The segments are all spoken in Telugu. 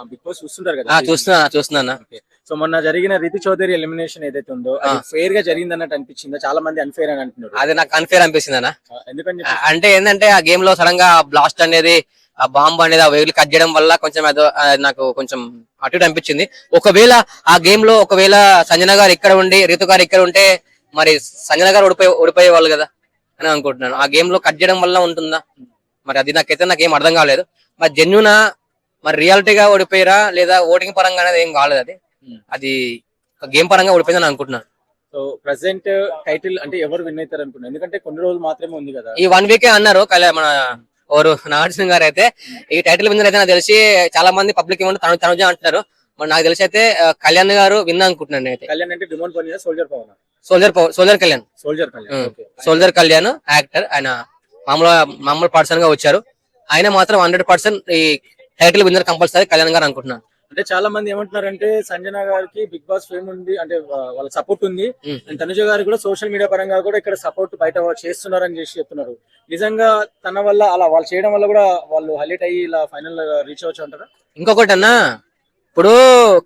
బిగ్ బాస్ చూస్తుంటారు కదా? చూస్తున్నా. సో మొన్న జరిగిన రితు చౌదరి ఎలిమినేషన్ ఏదైతే ఉందో అది ఫెయిర్ గా జరిగింది అన్నట్టు అనిపించిందా? చాలా మంది అన్ఫేర్ అని అంటున్నారు. అది నాకు అన్ఫేర్ అనిపిస్తుంది అన్న. ఎందుకని అంటే ఏంటంటే ఆ గేమ్ లో సడన్ గా బ్లాస్ట్ అనేది, ఆ బాంబ్ అనేది ఆ వేలు కట్ చేయడం వల్ల కొంచెం నాకు కొంచెం అటు ఇటు అనిపించింది. ఒకవేళ ఆ గేమ్ లో ఒకవేళ సంజన గారు ఇక్కడ ఉండి రితు గారు ఇక్కడ ఉంటే మరి సంజన గారు ఓడిపోయే వాళ్ళు కదా అని అనుకుంటున్నాను. ఆ గేమ్ లో కట్ చేయడం వల్ల ఉంటుందా మరి, అది నాకేం అర్థం కాలేదు. మరి జెన్యునా, మరి రియాలిటీగా ఓడిపోయారా లేదా ఓటింగ్ పరంగా అనేది ఏం కాలేదు. అది గేమ్ పరంగా ఓడిపోయిందని అనుకుంటున్నాను. సో ప్రెసెంట్ టైటిల్ అంటే ఎవరు విన్ అవుతారు అనుకున్నారు? ఎందుకంటే కొన్ని రోజులు మాత్రమే ఉంది కదా. ఈ 1 వీకే అన్నారు మన నాగార్జున గారు అయితే ఈ టైటిల్ విన్నర్ అయితే నాకు తెలిసి చాలా మంది పబ్లిక్ ఏమంటే తనుజ అంటున్నారు. మరి నాకు తెలిసి అయితే కళ్యాణ్ గారు విన్ అనుకుంటున్నాను. అయితే కళ్యాణ్ అంటే డిమాండ్ పని సోల్జర్ కళ్యాణ్ యాక్టర్, ఆయన మామూలు పర్సన్ గా వచ్చారు. ఆయన మాత్రం 100% ఈ టైటిల్ విన్నర్ కంపల్సరీ కళ్యాణ్ గారు అనుకుంటున్నాను. అంటే చాలా మంది ఏమంటున్నారంటే సంజన గారికి బిగ్ బాస్ ఫేమ్ ఉంది, అంటే వాళ్ళ సపోర్ట్ ఉంది. అండ్ తనుజ గారికి కూడా సోషల్ మీడియా పరంగా కూడా ఇక్కడ సపోర్ట్ బయట చేస్తున్నారని చేసి చెప్తున్నారు. నిజంగా తన వల్ల అలా వాళ్ళు చేయడం వల్ల కూడా వాళ్ళు హైలైట్ అయ్యి ఇలా ఫైనల్ రీచ్ అవచ్చు అంటారా? ఇంకొకటి అన్నా, ఇప్పుడు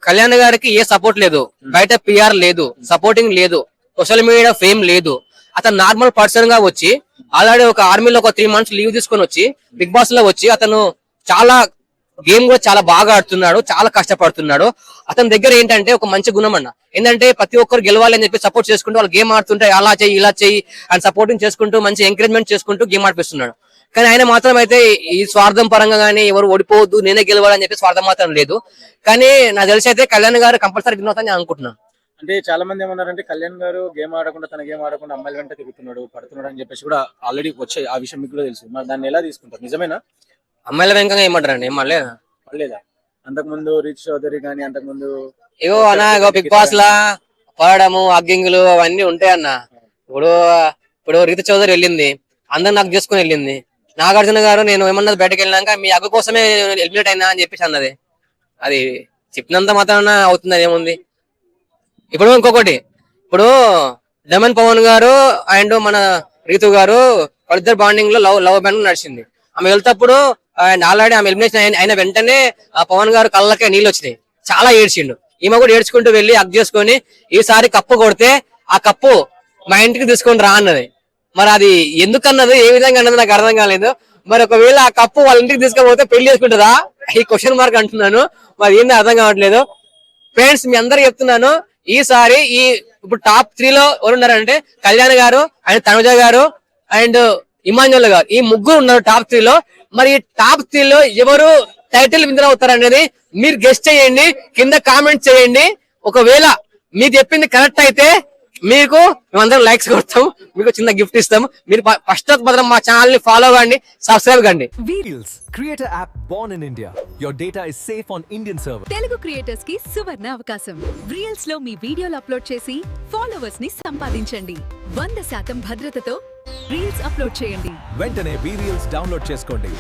కళ్యాణ్ గారికి ఏ సపోర్ట్ లేదు, బయట పిఆర్ లేదు, సపోర్టింగ్ లేదు, సోషల్ మీడియా ఫేమ్ లేదు. అతను నార్మల్ పర్సన్ గా వచ్చి ఆల్రెడీ ఒక ఆర్మీలో ఒక 3 months లీవ్ తీసుకొని వచ్చి బిగ్ బాస్ లో వచ్చి అతను చాలా గేమ్ కూడా చాలా బాగా ఆడుతున్నాడు, చాలా కష్టపడుతున్నాడు. అతని దగ్గర ఏంటంటే ఒక మంచి గుణం అన్న, ఏంటంటే ప్రతి ఒక్కరు గెలవాలి అని చెప్పి సపోర్ట్ చేసుకుంటూ వాళ్ళు గేమ్ ఆడుతుంటే అలా చెయ్యి ఇలా చెయ్యి అని సపోర్టింగ్ చేసుకుంటూ మంచి ఎంకరేజ్మెంట్ చేసుకుంటూ గేమ్ ఆడిపిస్తున్నాడు. కానీ ఆయన మాత్రం అయితే ఈ స్వార్థం పరంగా కానీ ఎవరు ఓడిపోవద్దు నేనే గెలవాలని చెప్పి స్వార్థం మాత్రం లేదు. కానీ నాకు తెలిసి అయితే కళ్యాణ్ గారు కంపల్సరీ విన్ అవుతారని అనుకుంటున్నాను. అంటే చాలా మంది ఏమన్నారంటే కళ్యాణ్ గారు గేమ్ ఆడకుండా తన గేమ్ ఆడకుండా అమ్మాయిల వెంట తిరుగుతున్నాడు, పడుతున్నాడు అని చెప్పేసి కూడా ఆల్రెడీ వచ్చాయి. ఆ విషయం మీకు కూడా తెలుసు. మరి దాన్ని ఎలా తీసుకుంటారు? నిజమేనా? అమ్మాయిల వెంకగా ఏమంటారండి? లేదా అంతకు ముందు రితు చౌదరి కానీ అంతకుముందు ఏవో అన్న బిగ్ బాస్ లా పడము అగ్గింగులు అవన్నీ ఉంటాయి అన్న. ఇప్పుడు రితు చౌదరి వెళ్ళింది, అందరు నాకు చేసుకుని వెళ్ళింది. నాగార్జున గారు నేను ఏమన్నది బయటకు వెళ్ళినాక మీ అగ్గు కోసమే ఎలిమినేట్ అయినా అని చెప్పేసి అన్నది. అది చెప్పినంత మాత్రాన అవుతుంది ఏముంది. ఇప్పుడు ఇంకొకటి, ఇప్పుడు దమన్ పవన్ గారు అండ్ మన రీతు గారు వాళ్ళిద్దరు బాండింగ్ లో లవ్ బ్యాండ్ నడిచింది. ఆమె వెళ్తప్పుడు అండ్ ఆల్రెడీ ఆమె ఎలిమినేషన్ అయిన వెంటనే ఆ పవన్ గారు కళ్ళకే నీళ్ళు వచ్చినాయి, చాలా ఏడ్చిండు. ఈమె కూడా ఏడ్చుకుంటూ వెళ్ళి హగ్ చేసుకొని ఈసారి కప్పు కొడితే ఆ కప్పు మా ఇంటికి తీసుకొని రా అన్నది. మరి అది ఎందుకన్నది, ఏ విధంగా అన్నది నాకు అర్థం కాలేదు. మరి ఒకవేళ ఆ కప్పు వాళ్ళ ఇంటికి తీసుకపోతే పెళ్లి చేసుకుంటుందా ఈ క్వశ్చన్ మార్క్ అంటున్నాను. మరి ఏంది అర్థం కావట్లేదు. ఫ్రెండ్స్ మీ అందరు చెప్తున్నాను, ఈసారి ఇప్పుడు టాప్ 3 లో ఎవరున్నారంటే కళ్యాణ్ గారు అండ్ తనుజ గారు అండ్ ఇమాన్యుల్ గారు, ఈ ముగ్గురు ఉన్నారు టాప్ 3 లో. మరి టాప్ 3 లో ఎవరు టైటిల్ విన్నర్ అవుతారు అనేది మీరు గెస్ట్ చేయండి, కింద కామెంట్ చేయండి. ఒకవేళ మీరు చెప్పింది కరెక్ట్ అయితే మీకు మేమందరం లైక్స్ కొడతాం, మీకు చిన్న గిఫ్ట్ ఇస్తాం. మీరు ఫస్ట్ మాత్రం మా ఛానల్ ని ఫాలో కండి, సబ్స్క్రైబ్ కండి. Reels, creator app born in India. Your data is safe on Indian server. Telugu creators కి సువర్ణ అవకాశం. రీల్స్ లో మీ వీడియోలు అప్లోడ్ చేసి ఫాలోవర్స్ ని సంపాదించండి. 100% భద్రతతో రీల్స్ అప్లోడ్ చేయండి. వెంటనే Reels డౌన్లోడ్ చేసుకోండి.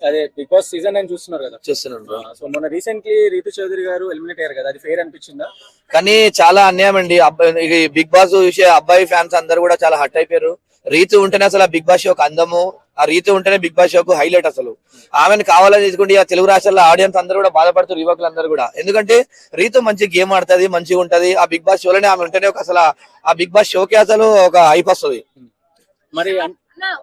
అదే బిగ్ బాస్ సీజన్ 9 చూస్తున్నారు కదా? చూస్తున్నాను. సో మొన్న రీసెంట్లీ రీతు చౌదరి గారు ఎలిమినేట్ అయ్యారు కదా, అది ఫెయిర్ అనిపించిందా? కానీ చాలా అన్యాయం అండి. అబ్బాయి బిగ్ బాస్ చూసే అబ్బాయి ఫ్యాన్స్ అందరు కూడా చాలా హర్ట్ అయిపోయారు. రీతు ఉంటేనే అసలు బిగ్ బాస్ షోకు అందము, ఆ రీతు ఉంటేనే బిగ్ బాస్ షోకు హైలైట్. అసలు ఆమెను కావాలని తీసుకుంటే ఆ తెలుగు రాష్ట్రాల ఆడియన్స్ అందరూ కూడా బాధపడుతారు, యువకులందరూ కూడా. ఎందుకంటే రీతు మంచి గేమ్ ఆడుతుంది, మంచిగా ఉంటది. ఆ బిగ్ బాస్ షోలోనే ఆమె ఉంటేనే అసలు ఆ బిగ్ బాస్ షోకి అసలు ఒక హైప్ వస్తుంది. మరి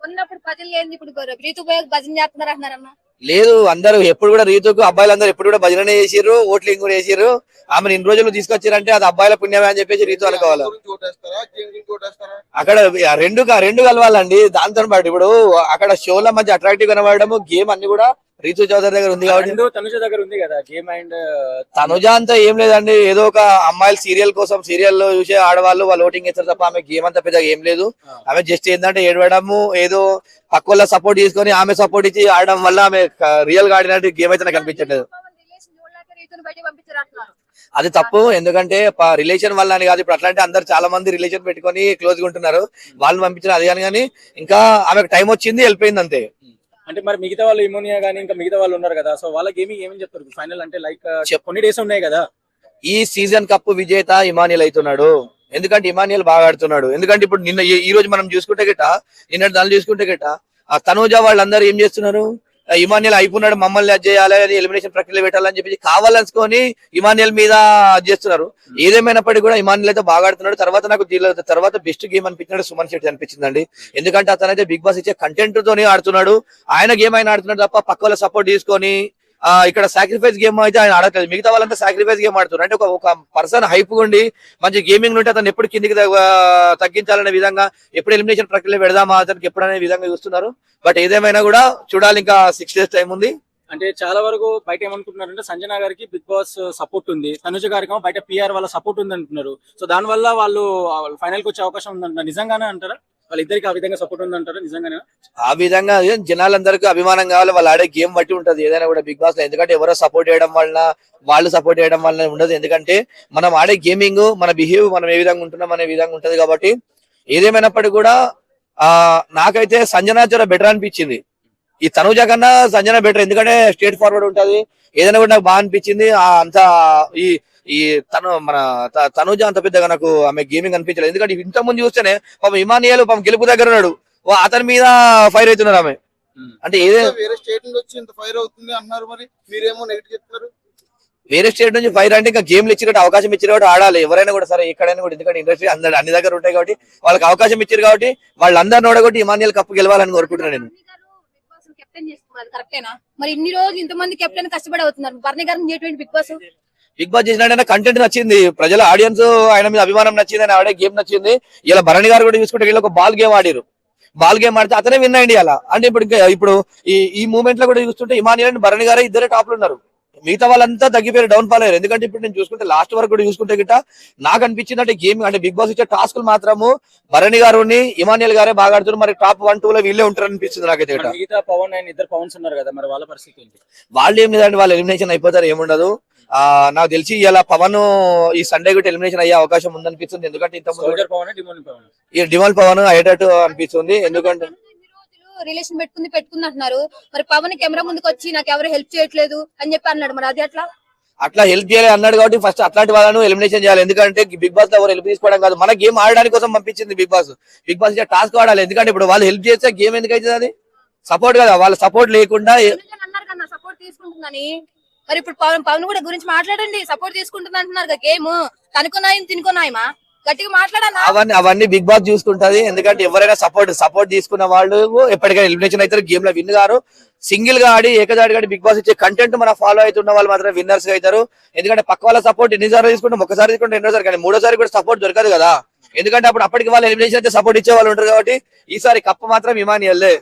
ఉన్నప్పుడు ప్రజలు ఏంది ఇప్పుడు రీతు భజన చేస్తున్నారు అంటున్నారన్న? లేదు, అందరూ ఎప్పుడు కూడా రీతుకు అబ్బాయిలందరూ ఎప్పుడు కూడా భజన చేసిర్రు, ఓట్లింగ్ కూడా చేసిర్రు. ఆమెను ఇన్ని రోజులు తీసుకొచ్చారంటే అది అబ్బాయిల పుణ్యమే అని చెప్పేసి రీతు అనుకోవాలి. అక్కడ రెండు కలవాలండి. దాంతో పాటు ఇప్పుడు అక్కడ షోల మధ్య అట్రాక్టివ్ కనబడము, గేమ్ అన్ని కూడా రీతు చౌదరి దగ్గర ఉంది కాబట్టి. తనుజ దగ్గర ఉంది కదా గేమ్. అండ్ తనుజ అంతా ఏం లేదండి, ఏదో ఒక అమ్మాయిలు సీరియల్ కోసం సీరియల్ లో చూసే ఆడవాళ్ళు వాళ్ళు ఓటింగ్ చేస్తారు తప్ప ఆమె గేమ్ అంతా పెద్దగా ఏం లేదు. ఆమె జస్ట్ ఏంటంటే ఏడవడము, ఏదో పక్క సపోర్ట్ తీసుకొని ఆమె సపోర్ట్ ఇచ్చి ఆడడం వల్ల ఆమె రియల్ గా ఆడినట్టు గేమ్ అయితే నాకు కనిపించట్లేదు. అది తప్పు. ఎందుకంటే రిలేషన్ వల్ల అని కాదు. ఇప్పుడు అట్లాంటి అందరు చాలా మంది రిలేషన్ పెట్టుకొని క్లోజ్ గా ఉంటున్నారు, వాళ్ళని పంపించిన అది కానీ ఇంకా ఆమెకు టైం వచ్చింది వెళ్ళిపోయింది అంతే. అంటే మరి మిగతా వాళ్ళు ఇమోనియా గానీ ఇంకా మిగతా వాళ్ళు ఉన్నారు కదా, సో వాళ్ళకి ఏమని చెప్తారు ఫైనల్? అంటే లైక్ కొన్ని డేస్ ఉన్నాయి కదా. ఈ సీజన్ కప్ విజేత ఇమానియల్ అవుతున్నాడు. ఎందుకంటే ఇమానియల్ బాగా ఆడుతున్నాడు. ఎందుకంటే ఇప్పుడు నిన్న ఈ రోజు మనం చూసుకుంటే గిట్ట, నిన్న దాన్ని చూసుకుంటే గిట్ట ఆ తనూజ వాళ్ళందరూ ఏం చేస్తున్నారు, ఇమానియల్ అయిపోయినాడు మమ్మల్ని అది చేయాలి అని ఎలిమినేషన్ ప్రక్రియ పెట్టాలని చెప్పి కావాలనుకొని ఇమానియల్ మీద చేస్తున్నారు. ఏదేమైనప్పటికీ కూడా ఇమానియల్ అయితే బాగా ఆడుతున్నాడు. తర్వాత నాకు తర్వాత బెస్ట్ గేమ్ అనిపించినాడు సుమన్ శెట్టి అనిపించిందండి. ఎందుకంటే అతనైతే బిగ్ బాస్ ఇచ్చే కంటెంట్ తోనే ఆడుతున్నాడు. ఆయన గేమ్ ఆయన ఆడుతున్నాడు తప్ప పక్క వాళ్ళ సపోర్ట్ తీసుకొని ఇక్కడ సాక్రిఫైస్ గేమ్ అయితే ఆయన ఆడట్లేదు. మిగతా వాళ్ళంతా సాక్రిఫైస్ గేమ్ ఆడుతున్నారు. అంటే ఒక పర్సన్ హైప్ ఉండి మంచి గేమింగ్ ఉంటే అతను ఎప్పుడు కిందికి తగ్గించాలనే విధంగా ఎప్పుడు ఎలిమినేషన్ ప్రక్రియ పెడదామా అతనికి ఎప్పుడు అనే విధంగా చూస్తున్నారు. బట్ ఏదేమైనా కూడా చూడాలి, ఇంకా 6 days టైం ఉంది. అంటే చాలా వరకు బయట ఏమనుకుంటున్నారంటే సంజన గారికి బిగ్ బాస్ సపోర్ట్ ఉంది, తనుజ గారికి బయట పిఆర్ వాళ్ళ సపోర్ట్ ఉంది అంటున్నారు. సో దాని వల్ల వాళ్ళు ఫైనల్ కి వచ్చే అవకాశం ఉందంటారు. నిజంగానే అంటారా? వాళ్ళిద్దరికి ఆ విధంగా సపోర్ట్ ఉంది అంటారా? నిజంగానే ఆ విధంగా జనాలందరికీ అభిమానం కావాలి. వాళ్ళు ఆడే గేమ్ బట్టి ఉంటది ఏదైనా కూడా బిగ్ బాస్ లో. ఎందుకంటే ఎవరో సపోర్ట్ చేయడం వల్ల వాళ్ళు సపోర్ట్ చేయడం వల్ల ఉండదు. ఎందుకంటే మనం ఆడే గేమింగ్ మన బిహేవ్ మనం ఏ విధంగా ఉంటున్నాం అనే విధంగా ఉంటది. కాబట్టి ఏదేమైనప్పటికీ కూడా నాకైతే సంజన జర బెటర్ అనిపించింది. ఈ తనుజ కన్నా సంజన బెటర్. ఎందుకంటే స్ట్రేట్ ఫార్వర్డ్ ఉంటది. ఏదైనా కూడా నాకు బాగా అనిపించింది. అంత ఈ తనుజ అంత పెద్దగా నాకు ఆమె గేమింగ్ అనిపించలేదు. ఎందుకంటే ఇంత ముందు చూస్తేనే పాపం ఇమానియల్ పాపం గెలుపు దగ్గర ఉన్నాడు, అతని మీద ఫైర్ అవుతున్నారు ఆమె. అంటే వేరే స్టేట్ నుంచి వచ్చి ఇంత ఫైర్ అవుతుంది అంటున్నారు, మరి మీరేమో నెగిటివ్ చెప్తున్నారు. వేరే స్టేట్ నుంచి ఫైర్ అంటే ఇంకా గేమ్లు ఇచ్చినట్టు అవకాశం ఇచ్చారు కాబట్టి ఆడాలి ఎవరైనా కూడా సరే ఎక్కడైనా కూడా. ఎందుకంటే ఇండస్ట్రీ అన్ని దగ్గర ఉంటాయి కాబట్టి వాళ్ళకి అవకాశం ఇచ్చారు కాబట్టి వాళ్ళందరినీ ఓడగొట్టి ఇమానియల్ కప్పు గెలవాలని కోరుకుంటున్నాను నేను. కెప్టెన్ చేస్తున్నారు కరెక్టేనా? మరి ఇన్ని రోజులు ఇంతమంది కెప్టెన్ కష్టపడి అవుతున్నారు. బర్నీ గారిని చేటువంటి బిగ్ బాస్ చేసినట్టు కంటెంట్ నచ్చింది, ప్రజల ఆడియన్స్ ఆయన మీద అభిమానం నచ్చింది, ఆయన ఆడే గేమ్ నచ్చింది. ఇలా భరణి గారు కూడా చూసుకుంటే వీళ్ళు ఒక బాల్ గేమ్ ఆడారు. బాల్ గేమ్ ఆడితే అతనే విన్ అయ్యింది అలా. అంటే ఇప్పుడు ఈ మూమెంట్ లో కూడా చూస్తుంటే ఇమానియల్ అండ్ భరణి గారే ఇద్దరే టాప్ లో ఉన్నారు. మిగతా వాళ్ళంతా తగ్గిపోయారు, డౌన్ ఫాల్ అయ్యారు. ఎందుకంటే ఇప్పుడు నేను చూసుకుంటే లాస్ట్ వరకు కూడా చూసుకుంటే గిట్ట నాకు అనిపించింది అంటే గేమ్ అంటే బిగ్ బాస్ ఇచ్చే టాస్కులు మాత్రము భరణి గారు ఇమానియల్ గారే బాగా ఆడుతున్నారు. మరి టాప్ 1, 2 లో వీళ్ళే ఉంటారు అనిపిస్తుంది నాకైతే. మిగతా పవన్ అండ్ ఇద్దరు పవన్స్ ఉన్నారు కదా, మరి వాళ్ళ పరిస్థితి ఏంటి? వాళ్ళు ఏం లేదంటే వాళ్ళు ఎలిమినేషన్ అయిపోతారు, ఏముండదు. నాకు తెలిసి ఇలా పవన్ ఈ సండే కూడా ఎలిమినేషన్ అయ్యే అవకాశం ఉందనిపిస్తుంది. ఎందుకంటే ఈ డిమల్ పవన్ అయ్యేటట్టు అనిపిస్తుంది. ఎందుకంటే రిలేషన్ పెట్టుకుంది అంటున్నారు. మరి పవన్ కెమెరా ముందుకు వచ్చి నాకు ఎవరు హెల్ప్ చేయట్లేదు అని చెప్పి అన్నాడు. మరి అది అట్లా హెల్ప్ చేయాలి అన్నాడు కాబట్టి ఫస్ట్ అట్లాంటి వాళ్ళను ఎలిమినేషన్ చేయాలి. ఎందుకంటే బిగ్ బాస్ లో ఎవరు హెల్ప్ తీసుకోవడం కాదు, మన గేమ్ ఆడడానికి కోసం పంపించింది Bigg Boss. Bigg Boss task ఆడాలి. ఎందుకంటే ఇప్పుడు వాళ్ళు హెల్ప్ చేస్తే గేమ్ ఎందుకు అవుతుంది? అది సపోర్ట్ కదా, వాళ్ళ సపోర్ట్ లేకుండా అన్నారు కదా సపోర్ట్ తీసుకుంటుందని. మరి ఇప్పుడు పవన్ కూడా గురించి మాట్లాడండి. సపోర్ట్ తీసుకుంటుంది అంటున్నారు గేమ్ తినుకున్నాయమా గట్టిగా మాట్లాడాలి. అవన్నీ బిగ్ బాస్ చూసుకుంటది. ఎందుకంటే ఎవరైనా సపోర్ట్ తీసుకున్న వాళ్ళు ఎప్పటికైనా ఎలిమినేషన్ అవుతారు, గేమ్ లో విన్ గారు. సింగిల్ గా ఆడి ఏకదాడిగా బిగ్ బాస్ ఇచ్చే కంటెంట్ మన ఫాలో అవుతున్న వాళ్ళు మాత్రం విన్నర్స్ అవుతారు. ఎందుకంటే పక్క వాళ్ళ సపోర్ట్ ఎన్నిసార్లు తీసుకుంటే ఒకసారి తీసుకుంటే రెండోసారి, కానీ మూడోసారి కూడా సపోర్ట్ దొరకదు కదా. ఎందుకంటే అప్పటికి వాళ్ళు ఎలిమినేషన్ అయితే సపోర్ట్ ఇచ్చే వాళ్ళు ఉంటారు. కాబట్టి ఈసారి కప్పు మాత్రం ఇమానియల్లే.